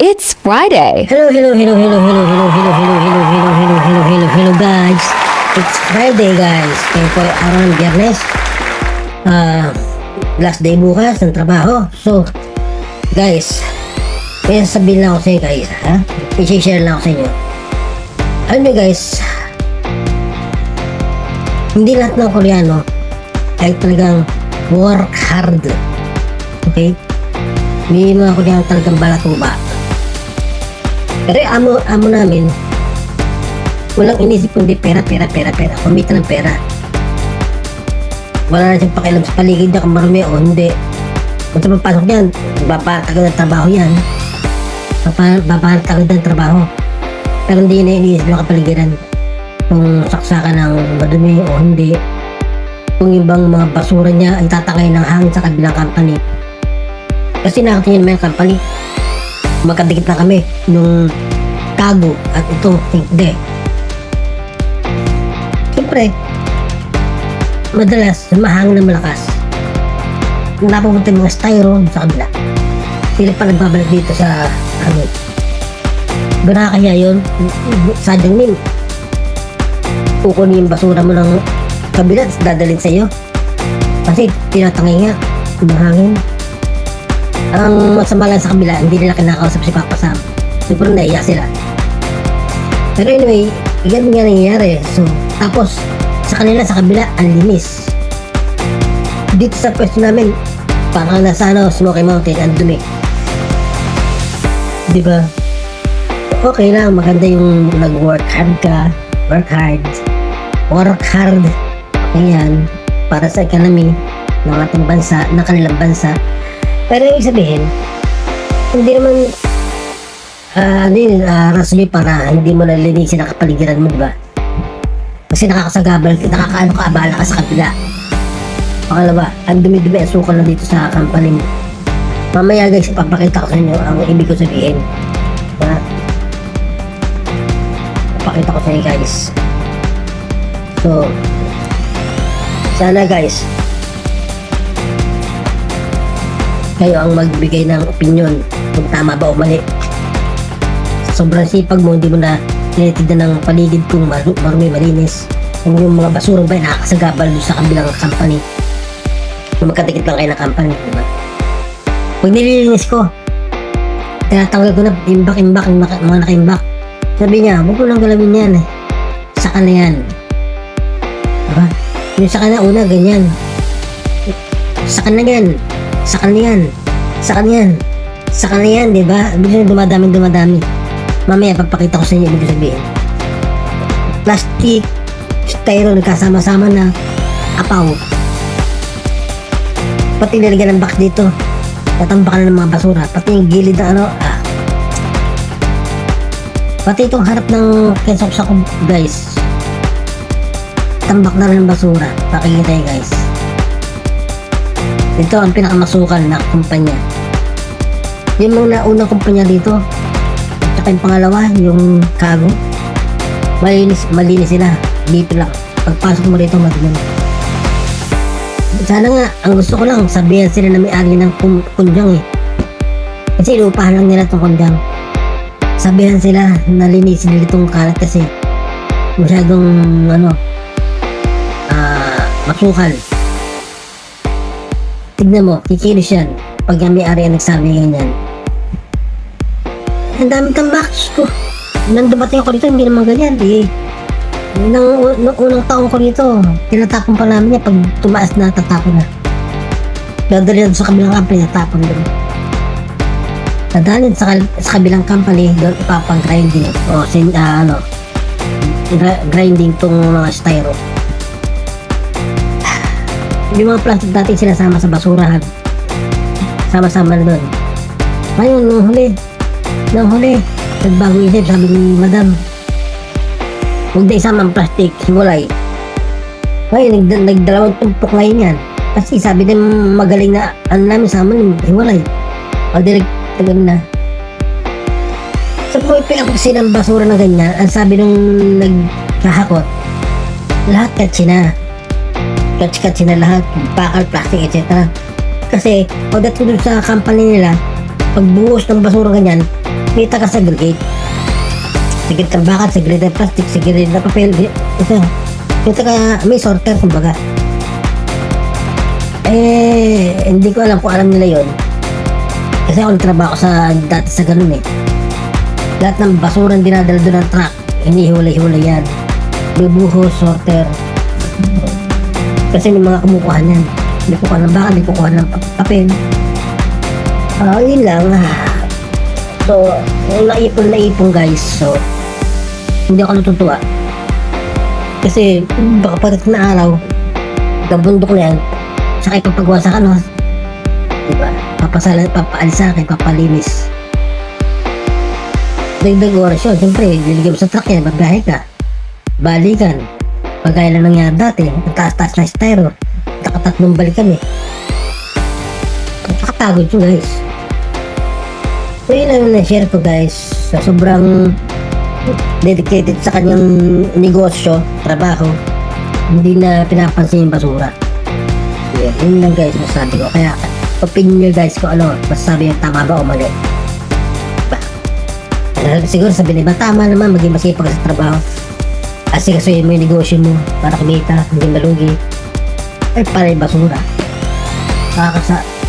It's Friday. Hello guys. It's Friday guys. Kaya po ay araw ng Biyernes. Last day bukas ng trabaho. So, guys, kaya sabihin lang ako sa inyo guys, ha? I-share lang ako sa inyo. Alam nyo guys, hindi lahat ng Koreano ay talagang work hard. Okay? May mga Koreano talagang balatuba. Pero amo namin, walang inisip kundi pera. Kumita ng pera. Wala na siyang pakialam sa paligid niya kung marumi o hindi. Kung sa papasok yan, papatagal ng trabaho yan. Papatagal ng trabaho. Pero hindi na iniisip yung kapaligiran. Kung saksakan ng madumi o hindi. Kung ibang mga basura niya ay tatakay ng hangin sa kabilang company. Kasi nakatingin naman yung company. Magkadikit na kami nung Kago at ito hindi. Siyempre, madalas mahangin na malakas. Napapunta yung mga styro sa kabila. Sila pa nagbabalik dito sa amin. Gana kaya yun, sadyang nin. Kukunin yung basura mo ng kabila at dadalhin sa'yo. Kasi tinatangay nga, mahangin. Ang masama lang sa kabila, hindi nila kinakausap si Papa Sam. Super naiya sila. Pero anyway, yan nga nangyayari. So, tapos, sa kanila, sa kabila, ang linis. Dito sa pwesto namin, parang nasa Smoky Mountain, ang dumi. Diba? Okay lang, maganda yung nag-work hard ka. Work hard. Ayan, para sa economy ng ating bansa, ng kanilang bansa. Pero yung sabihin, hindi naman rason yun para hindi mo nalinisin ang kapaligiran mo, diba? Kasi nakakaabala ka sa kabila. Pangalawa, ang dumi-dumi ang sukal na dito sa company mo. Mamaya guys, papakita ko sa inyo ang ibig ko sabihin. Papakita ko sa inyo guys. So, sana guys, kayo ang magbigay ng opinion kung tama ba o mali. Sobrang sipag mo, hindi mo na tinitignan ng paligid kung marumi, malinis. Kung yung mga basura ba nakakasagabal doon sa kabilang company. Kung magkatikit lang kayo ng company, diba? Pag nililinis ko, tinatanggal ko na imbak, mga nakaimbak. Sabi niya, huwag ko lang galawin yan eh. Saka na yan. Diba? Yung saka na una, ganyan. Saka na yan. Sa kanya yan, di ba? Biglang dumadami. Mamaya papakita ko sa inyo ibig sabihin. Plastic, styro, nagkasama-sama na apaw. Pati nilagyan ng box dito. Tatambakan na ng mga basura. Pati yung gilid ng Pati itong harap ng kesok sa guys. Tambak na rin ng basura. Pakikita nyo guys. Ito ang pinakamasukal na kumpanya. Yung mga unang kumpanya dito, at yung pangalawa, yung Kago, malinis sila. Dito lang. Pagpasok mo dito, madilim. Sana nga, ang gusto ko lang, sabihan sila na may-ari ng kundyang eh. Kasi inuupahan lang nila itong kundyang. Sabihan sila na linisin nila itong kalat kasi masyadong, masukal. Tignan mo, kikilos yan. Pag yung may-ari ang nagsabi ganyan. Ang daming tambaks ko. Nang dumating ako dito, hindi naman ganyan. Nang unang taong ko dito, tinatapon pa namin niya. Pag tumaas na, tatapon na. Dadalhin sa kabilang company, tatapon doon. Dadalhin sa kabilang company, doon ipapang-grinding. O, grinding tong mga styro. Yung mga plastic dati sinasama sa basurahan. Sama-sama na doon. Ngayon, nung huli, nagbago isip, sabi ni Madam, huwag na isama ang plastic, hiwalay. Ngayon, nagdalawang tumpok ngayon yan. Kasi sabi din magaling na, namin sama ng hiwalay. O direct, tagal na. Sa so, pinapagsin ang basura na ganyan, ang sabi nung nagkahakot, lahat katsi na lahat, bakal, plastic, etc. Kasi pagdating sa company nila, pagbuhos ng basura ganyan, Kita ka segregate. Segregate ng bakal, segregate ng plastic, segregate ng papel. Ito. Kita ka, may sorter kumbaga. Hindi ko alam kung alam nila yon. Kasi ako nagtrabaho dati sa ganun eh. Lahat ng basura dinadala doon ng truck, hinihulay-hulay yan. Bubuhos, sorter. Kasi may mga kumukuha niyan. May kukuha ng bakal, may kukuha ng papel. Yun lang. So, yung naipon guys. So, hindi ako natutuwa. Kasi baka patat na araw, nabundok na yan, saka ipapagawa sa ano, diba? Papaalis sa akin, papalinis. Dagdag oras yun, siyempre, liligyan mo sa truck yan, babiyahe ka. Balikan. Pagkaya lang nangyari dati, ang taas-taas na styro. Nakatatlong balik kami. Nakapagod yun guys. So yun lang na-share ko guys. So, sobrang dedicated sa kanyang negosyo, trabaho, hindi na pinapansin yung basura. Yun lang guys masasabi ko. Kaya opinion nyo guys kung ano, masasabi yung tama ba o mali. Siguro sabihin ba tama naman maging masipag sa trabaho, kasi mo yung negosyo mo para kumita, hindi malugi. Ay para yung basura,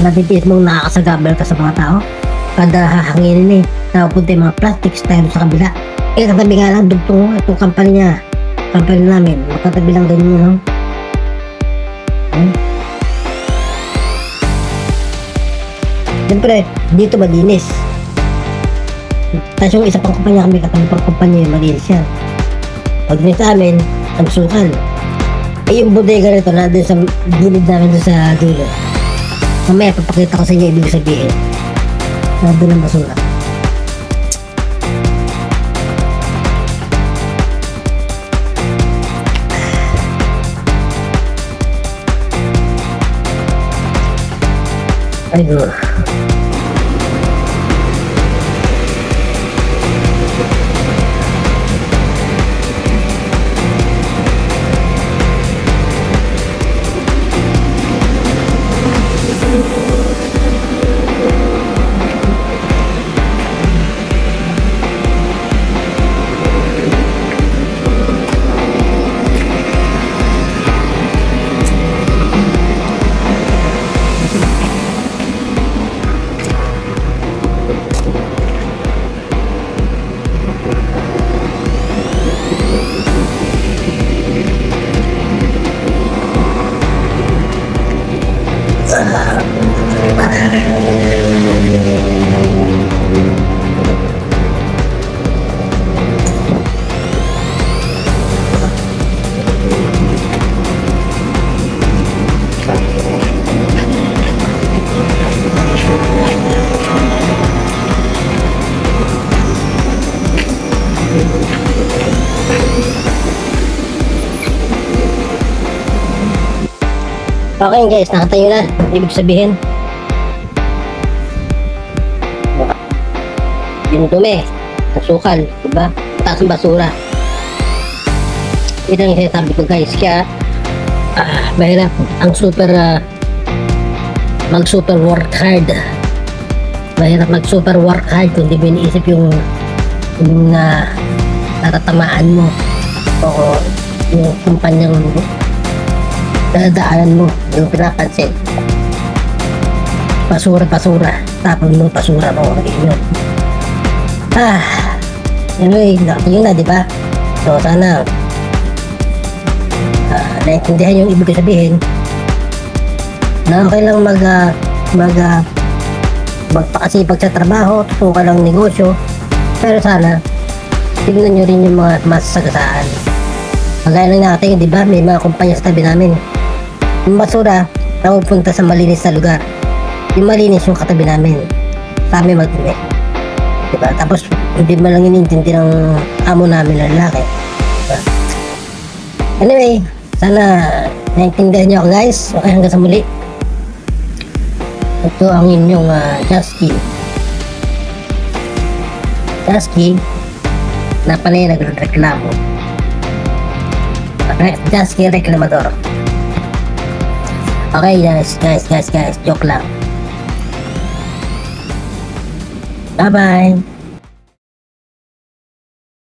natitiis mong nakakasagabal ka sa mga tao kada hahanginin napupunta yung mga plastics tayo sa kabila. Katabi nga lang dugtong itong company namin, magkatabi lang ganyan yun, no? Siyempre, dito malinis. Tapos yung isa pang kumpanya kami, katabi pang kumpanya yung malinis yan. Pag sa amin, ang sukal. Yung bodega nito nandun sa gilid namin sa dulo. Mamaya papakita ko sa inyo ibig sabihin. Nandun ang basura. Aduh. Okay guys, nakatayo na. Ibig sabihin, yung dumi, ang sukal, diba? Taas ang basura. Ito ang sinasabi ko guys. Kaya, mahirap ang mag-super work hard. Mahirap mag-super work hard kung di mo iniisip yung natatamaan mo o yung kumpanyang dadaanan mo, yung pinapansin. Basura, tapon mo, basura mo, yun. Anyway, nakatayo na, diba? So, sana naintindihan yung ibig sabihin na okay lang magpakasipag sa trabaho, tutukan lang negosyo, pero sana tignan nyo rin yung mga masasagasaan. Kagaya lang natin, di ba? May mga kumpanya sa tabi namin. Yung basura, napupunta sa malinis na lugar. Yung malinis yung katabi namin. Sa amin magdumi. Di ba? Tapos, hindi mo lang inintindi ng amo namin na lalaki. Diba? Anyway, sana naintindihan nyo ako guys. Okay, hanggang sa muli. Ito ang inyong Jusky. Jusky, na panay nagreklamo. Jusky Reklamador. Okay guys, joke lang. Bye bye.